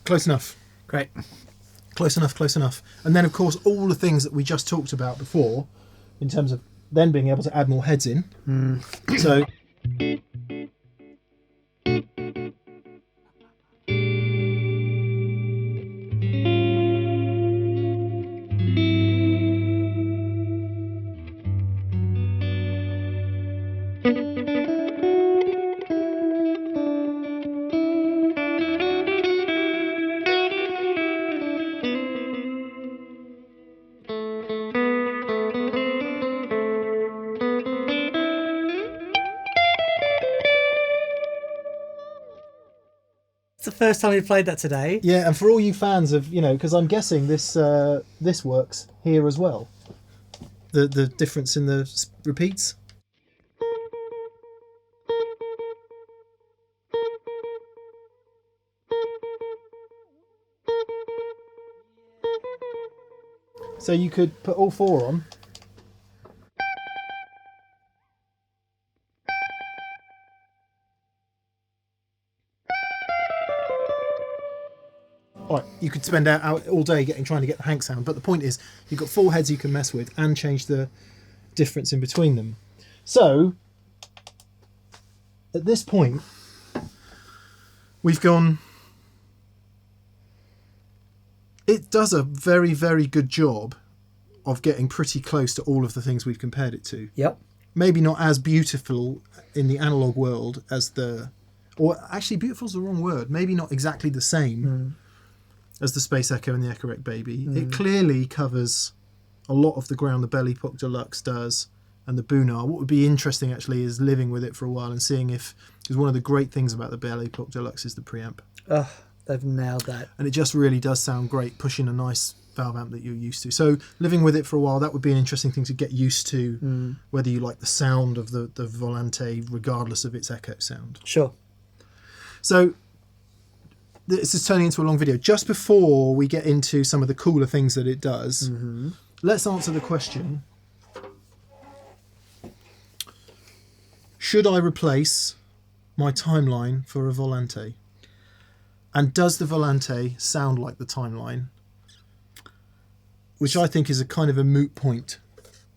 Speaker 2: Close enough.
Speaker 1: Great.
Speaker 2: Close enough, close enough. And then, of course, all the things that we just talked about before, in terms of then being able to add more heads in. So...
Speaker 1: It's the first time we played that today.
Speaker 2: Yeah, and for all you fans of, because I'm guessing this this works here as well. The difference in the repeats. So you could put all 4 on. Right, you could spend out all day trying to get the Hank sound, but the point is you've got 4 heads you can mess with and change the difference in between them. So at this point we've gone. It does a very, very good job of getting pretty close to all of the things we've compared it to.
Speaker 1: Yep.
Speaker 2: Maybe not as beautiful in the analog world as or actually beautiful's the wrong word. Maybe not exactly the same as the Space Echo and the Echorec Baby. It clearly covers a lot of the ground the Belle Epoch Deluxe does and the Boonar. What would be interesting actually is living with it for a while and seeing because one of the great things about the Belle Epoch Deluxe is the preamp.
Speaker 1: They've nailed that.
Speaker 2: And it just really does sound great, pushing a nice valve amp that you're used to. So living with it for a while, that would be an interesting thing to get used to, whether you like the sound of the Volante, regardless of its echo sound.
Speaker 1: Sure.
Speaker 2: So this is turning into a long video. Just before we get into some of the cooler things that it does, let's answer the question. Should I replace my timeline for a Volante? And does the Volante sound like the timeline? Which I think is a kind of a moot point.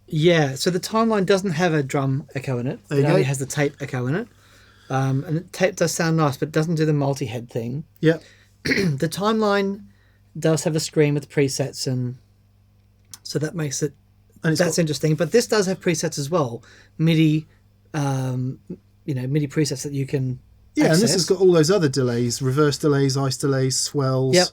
Speaker 1: Yeah, so the timeline doesn't have a drum echo in it. It only has the tape echo in it. And the tape does sound nice, but it doesn't do the multi-head thing.
Speaker 2: Yeah.
Speaker 1: The timeline does have a screen with presets, and so that makes it... That's interesting. But this does have presets as well. MIDI, MIDI presets that you can...
Speaker 2: Yeah,
Speaker 1: access.
Speaker 2: And this has got all those other delays, reverse delays, ice delays, swells,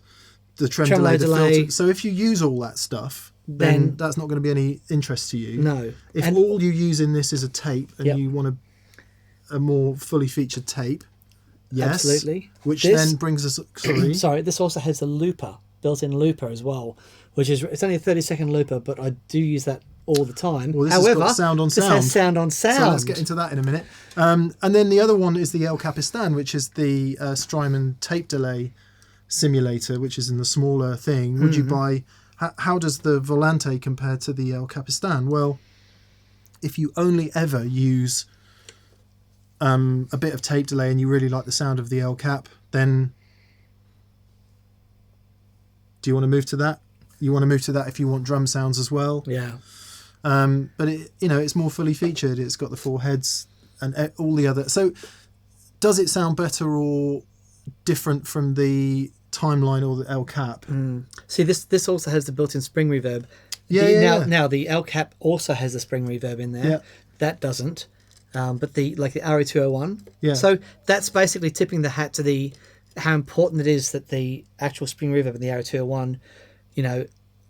Speaker 2: the tremolo delay, the filter. So if you use all that stuff, then that's not going to be any interest to you.
Speaker 1: No.
Speaker 2: If all you use in this is a tape and you want a more fully featured tape, yes.
Speaker 1: Absolutely.
Speaker 2: Which then brings us...
Speaker 1: Sorry, this also has a looper, built-in looper as well, which is... It's only a 30-second looper, but I do use that all the time.
Speaker 2: Well,
Speaker 1: However,
Speaker 2: has got sound on sound.
Speaker 1: This has sound on sound.
Speaker 2: So let's get into that in a minute. And then the other one is the Capistan, which is the Strymon tape delay simulator, which is in the smaller thing. Would you buy... How does the Volante compare to the Capistan? Well, if you only ever use a bit of tape delay and you really like the sound of the El Cap, then do you want to move to that? You want to move to that if you want drum sounds as well.
Speaker 1: Yeah.
Speaker 2: But it's more fully featured. It's got the 4 heads and all the other. So, does it sound better or different from the timeline or the El Cap?
Speaker 1: See, this also has the built-in spring reverb. Now the El Cap also has the spring reverb in there.
Speaker 2: Yeah.
Speaker 1: That doesn't. But the RE-201.
Speaker 2: Yeah.
Speaker 1: So that's basically tipping the hat to how important it is that the actual spring reverb in the RE-201.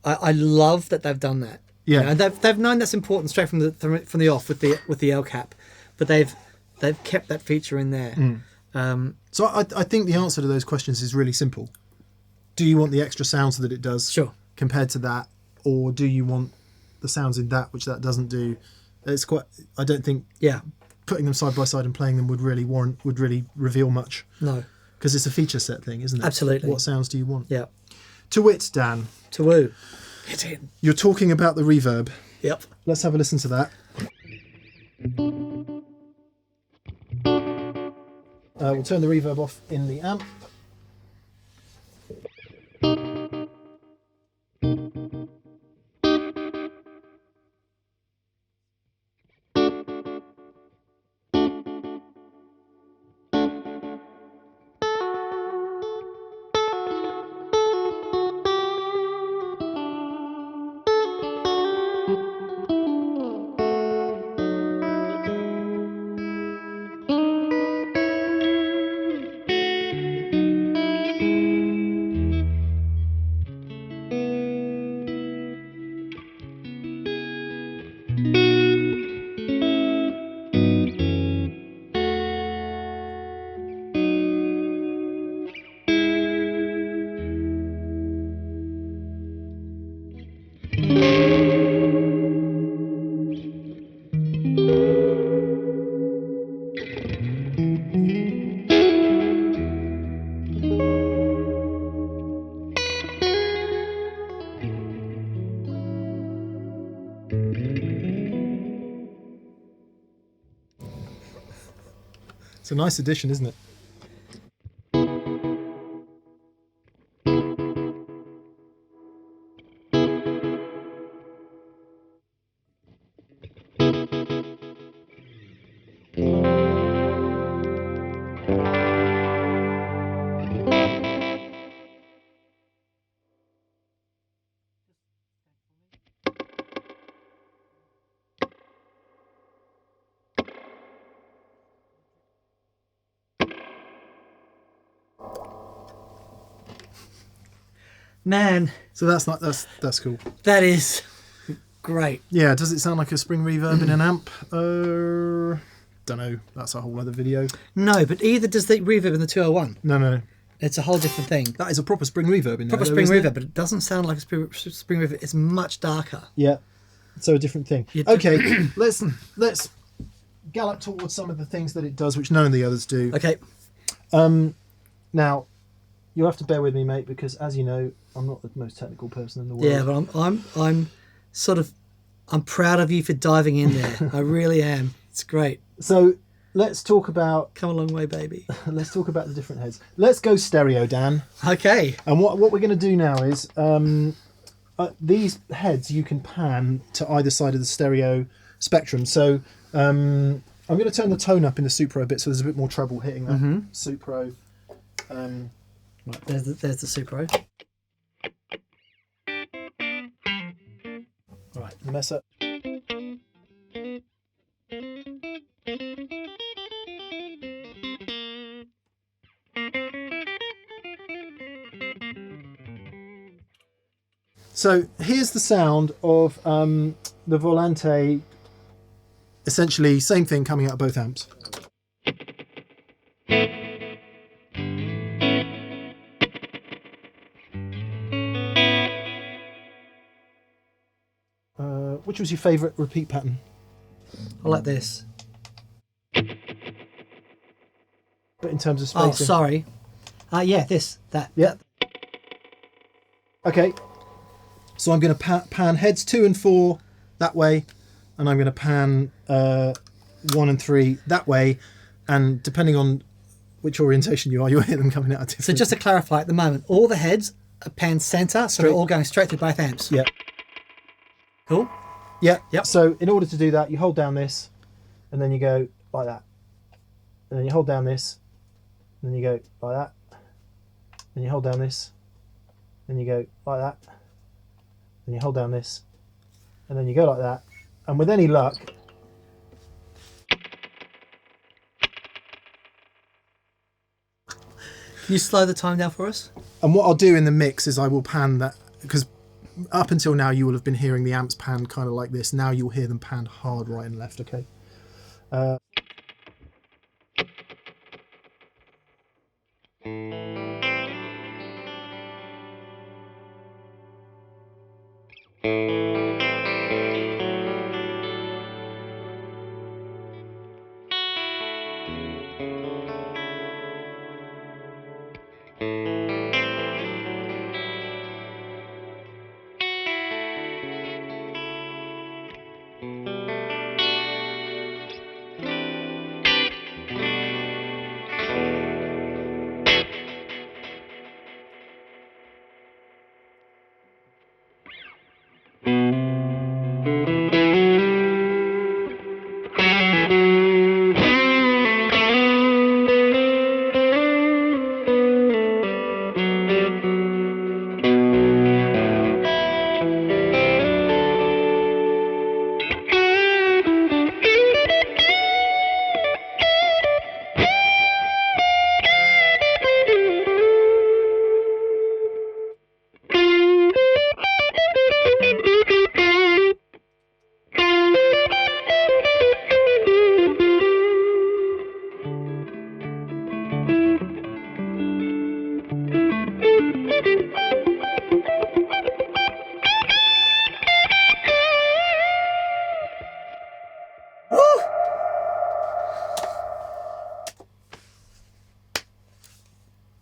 Speaker 1: I love that they've done that.
Speaker 2: Yeah.
Speaker 1: And they've known that's important straight from the off with the El Cap, but they've kept that feature in there.
Speaker 2: So I think the answer to those questions is really simple. Do you want the extra sounds that it does compared to that, or do you want the sounds in that which that doesn't do? It's quite... I don't think putting them side by side and playing them would really reveal much.
Speaker 1: No.
Speaker 2: Because it's a feature set thing, isn't it?
Speaker 1: Absolutely.
Speaker 2: What sounds do you want?
Speaker 1: Yeah.
Speaker 2: To wit, Dan.
Speaker 1: To woo. Get in.
Speaker 2: You're talking about the reverb.
Speaker 1: Yep.
Speaker 2: Let's have a listen to that. We'll turn the reverb off in the amp. a nice addition, isn't it?
Speaker 1: Man,
Speaker 2: So that's cool.
Speaker 1: that is great.
Speaker 2: Yeah, does it sound like a spring reverb in an amp? Don't know. That's a whole other video.
Speaker 1: No, but either does the reverb in the 201.
Speaker 2: No.
Speaker 1: It's a whole different thing.
Speaker 2: That is a proper spring reverb in there.
Speaker 1: Proper
Speaker 2: though,
Speaker 1: spring
Speaker 2: isn't it?
Speaker 1: reverb, but it doesn't sound like a spring reverb. It's much darker.
Speaker 2: Yeah. So a different thing.
Speaker 1: Yeah.
Speaker 2: Okay, let's gallop towards some of the things that it does, which none of the others do.
Speaker 1: Okay.
Speaker 2: Now, you'll have to bear with me, mate, because as you know, I'm not the most technical person in the world.
Speaker 1: Yeah, but I'm proud of you for diving in there. I really am. It's great.
Speaker 2: So let's talk about
Speaker 1: Come a long way, baby.
Speaker 2: the different heads. Let's go stereo, Dan.
Speaker 1: Okay.
Speaker 2: And what we're going to do now is these heads you can pan to either side of the stereo spectrum. So I'm going to turn the tone up in the Supro a bit, so there's a bit more trouble hitting that Supro.
Speaker 1: Right, there's the Supro.
Speaker 2: Right, the Mesa. So here's the sound of the Volante. Essentially, same thing coming out of both amps. Which was your favourite repeat pattern?
Speaker 1: I like this.
Speaker 2: But in terms of spacing.
Speaker 1: Oh, sorry. Yeah, that.
Speaker 2: Yeah. Okay. So I'm going to pan heads 2 and 4 that way, and I'm going to pan 1 and 3 that way, and depending on which orientation you are, you'll hear them coming out different.
Speaker 1: So just to clarify, at the moment, all the heads are panned centre, so they're all going straight through both amps.
Speaker 2: Yeah.
Speaker 1: Cool.
Speaker 2: Yeah.
Speaker 1: Yep.
Speaker 2: So in order to do that, you hold down this, and then you go like that. And then you hold down this, and then you go like that. Then you hold down this, and you go like that. Then you hold down this, and then you go like that. And with any luck,
Speaker 1: Can you slow the time down for us?
Speaker 2: and what I'll do in the mix is I will pan that, because up until now you will have been hearing the amps pan kind of like this. Now you'll hear them panned hard right and left, okay?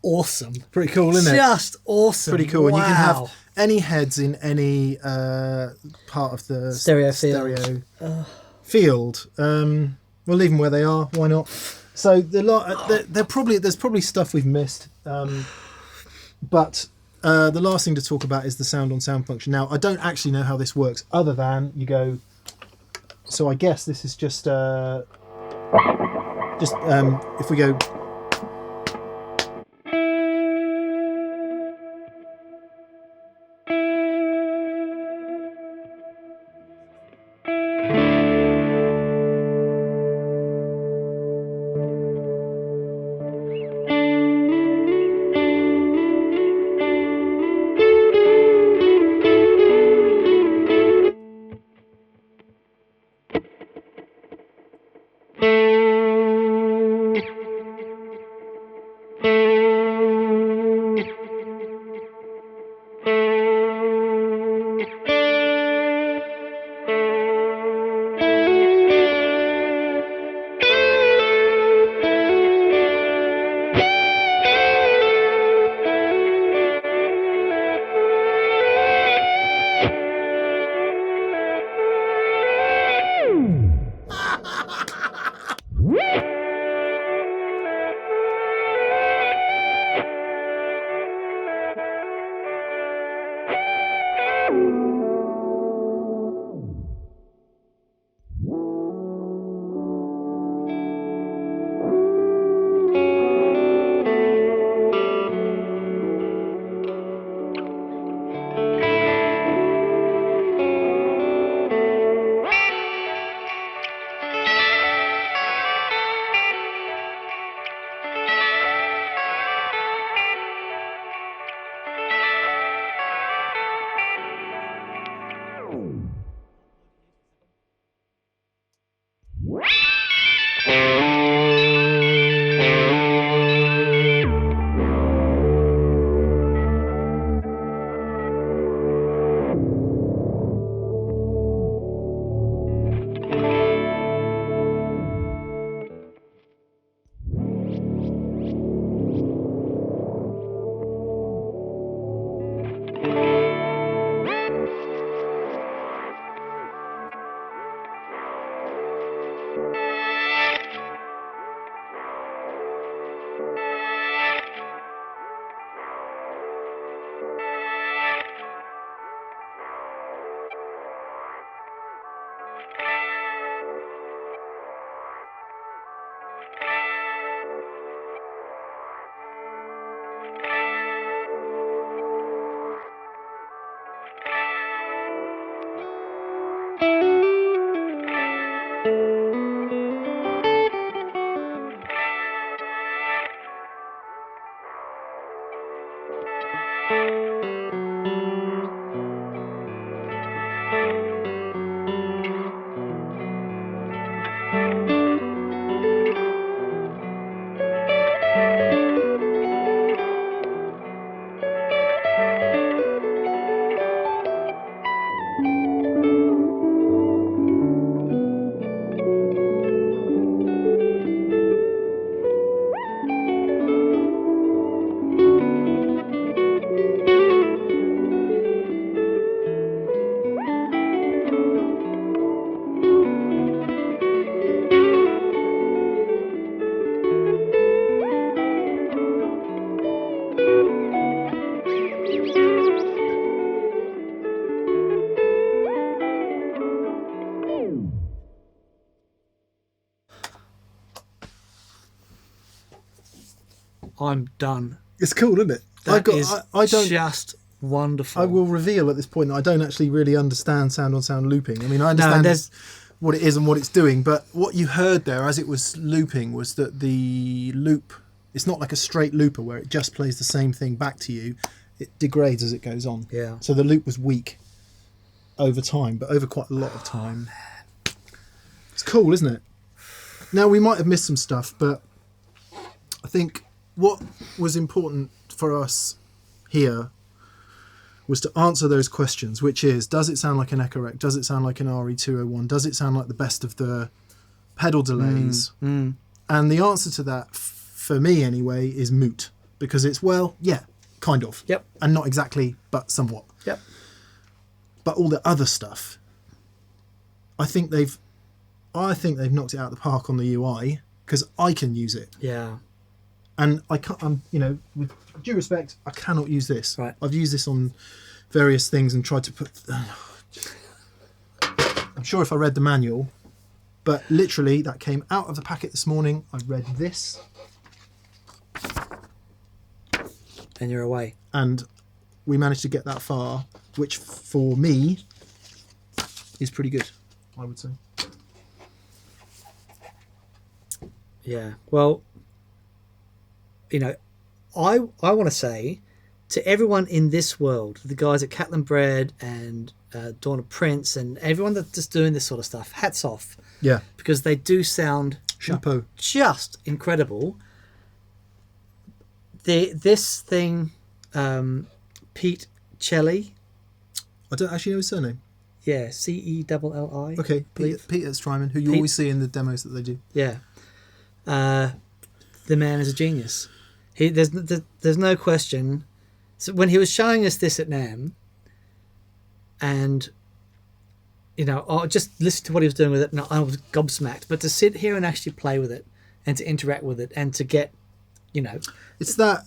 Speaker 1: Awesome.
Speaker 2: Pretty cool, isn't it?
Speaker 1: Just awesome.
Speaker 2: Pretty cool.
Speaker 1: Wow.
Speaker 2: And you can have any heads in any part of the
Speaker 1: Stereo
Speaker 2: field. We'll leave them where they are. Why not? So there's probably stuff we've missed, but the last thing to talk about is the sound on sound function. Now I don't actually know how this works, other than you go. So I guess this is just if we go.
Speaker 1: I'm done.
Speaker 2: It's cool, isn't it?
Speaker 1: I don't just wonderful.
Speaker 2: I will reveal at this point that I don't actually really understand sound on sound looping. I mean, I understand what it is and what it's doing, but what you heard there as it was looping was that the loop, it's not like a straight looper where it just plays the same thing back to you. It degrades as it goes on.
Speaker 1: Yeah.
Speaker 2: So the loop was weak over time, but over quite a lot of time. It's cool, isn't it? Now, we might have missed some stuff, but I think what was important for us here was to answer those questions, which is, does it sound like an Echorec? Does it sound like an RE-201? Does it sound like the best of the pedal delays? And the answer to that, for me anyway, is moot, because it's, well, yeah, kind of.
Speaker 1: Yep.
Speaker 2: And not exactly, but somewhat.
Speaker 1: Yep.
Speaker 2: But all the other stuff, I think they've knocked it out of the park on the UI. because I can use it.
Speaker 1: Yeah.
Speaker 2: And I can't, with due respect, I cannot use this.
Speaker 1: Right.
Speaker 2: I've used this on various things and tried to put... I'm sure if I read the manual, but literally that came out of the packet this morning. I read this.
Speaker 1: And you're away.
Speaker 2: And we managed to get that far, which for me is pretty good, I would say.
Speaker 1: Yeah. Well, I want to say to everyone in this world, the guys at Catlin Bread and Dawn of Prince and everyone that's just doing this sort of stuff, hats off.
Speaker 2: Yeah.
Speaker 1: Because they do sound
Speaker 2: Chapeau.
Speaker 1: Just incredible. This thing, Pete Celli.
Speaker 2: I don't actually know his surname.
Speaker 1: Yeah, Celli.
Speaker 2: Okay, Pete at Strymon, who you always see in the demos that they do.
Speaker 1: Yeah. The man is a genius. There's no question. So when he was showing us this at NAMM, and I just listened to what he was doing with it, and I was gobsmacked. But to sit here and actually play with it, and to interact with it, and to get,
Speaker 2: it's that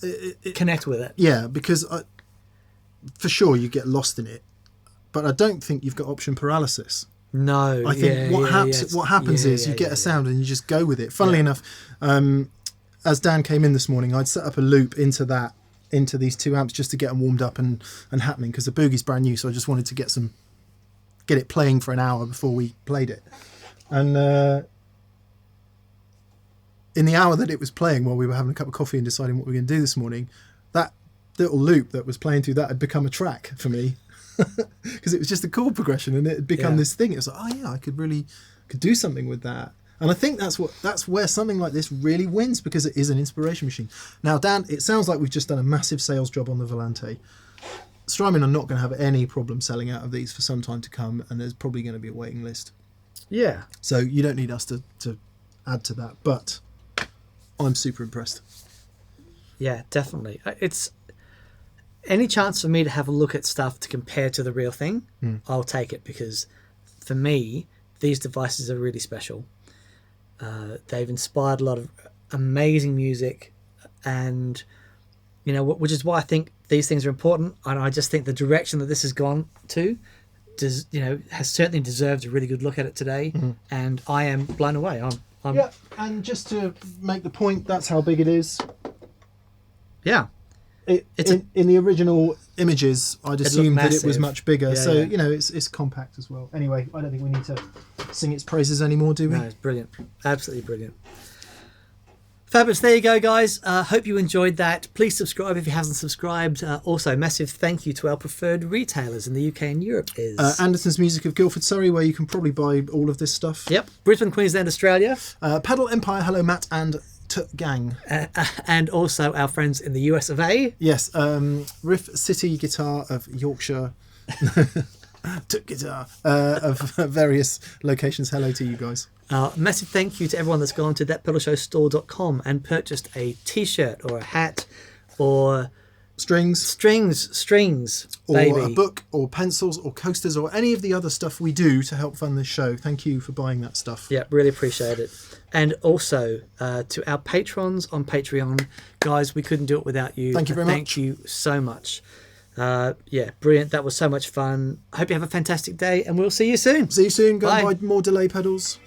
Speaker 1: connect with it.
Speaker 2: Yeah, because for sure you get lost in it, but I don't think you've got option paralysis.
Speaker 1: No,
Speaker 2: I think what happens is you get a sound and you just go with it. Funnily enough, as Dan came in this morning, I'd set up a loop into these two amps just to get them warmed up and happening, because the boogie's brand new, so I just wanted to get it playing for an hour before we played it. And in the hour that it was playing, while we were having a cup of coffee and deciding what we were going to do this morning, that little loop that was playing through that had become a track for me. Because it was just a chord progression, and it had become this thing. It was like, oh yeah, I could do something with that. And I think that's where something like this really wins, because it is an inspiration machine. Now, Dan, it sounds like we've just done a massive sales job on the Volante. Strymon are not going to have any problem selling out of these for some time to come, and there's probably going to be a waiting list.
Speaker 1: Yeah.
Speaker 2: So you don't need us to add to that, but I'm super impressed.
Speaker 1: Yeah, definitely. It's any chance for me to have a look at stuff to compare to the real thing, I'll take it, because for me, these devices are really special. They've inspired a lot of amazing music, and which is why I think these things are important. And I just think the direction that this has gone to has certainly deserved a really good look at it today. And I am blown away. I'm
Speaker 2: yeah, and just to make the point, that's how big it is.
Speaker 1: Yeah.
Speaker 2: In the original images, I'd assumed that it was much bigger.
Speaker 1: Yeah,
Speaker 2: so,
Speaker 1: yeah.
Speaker 2: It's compact as well. Anyway, I don't think we need to sing its praises anymore, do we?
Speaker 1: No, it's brilliant. Absolutely brilliant. Fabulous. There you go, guys. Hope you enjoyed that. Please subscribe if you haven't subscribed. Also, massive thank you to our preferred retailers in the UK and Europe is...
Speaker 2: Anderton's Music of Guildford, Surrey, where you can probably buy all of this stuff.
Speaker 1: Yep. Brisbane, Queensland, Australia.
Speaker 2: Pedal Empire, hello, Matt and Gang.
Speaker 1: And also our friends in the US of A.
Speaker 2: Yes, Riff City Guitar of Yorkshire. Guitar of various locations. Hello to you guys.
Speaker 1: Massive thank you to everyone that's gone to thatpedalshowstore.com and purchased a t-shirt or a hat or
Speaker 2: strings,
Speaker 1: or baby,
Speaker 2: a book or pencils or coasters or any of the other stuff we do to help fund this show. Thank you for buying that stuff.
Speaker 1: Yeah, really appreciate it. And also to our patrons on Patreon, guys, we couldn't do it without you.
Speaker 2: Thank you very much.
Speaker 1: Thank you so much. Yeah, brilliant. That was so much fun. I hope you have a fantastic day, and we'll see you soon.
Speaker 2: See you soon. Go
Speaker 1: Bye.
Speaker 2: and buy more delay pedals.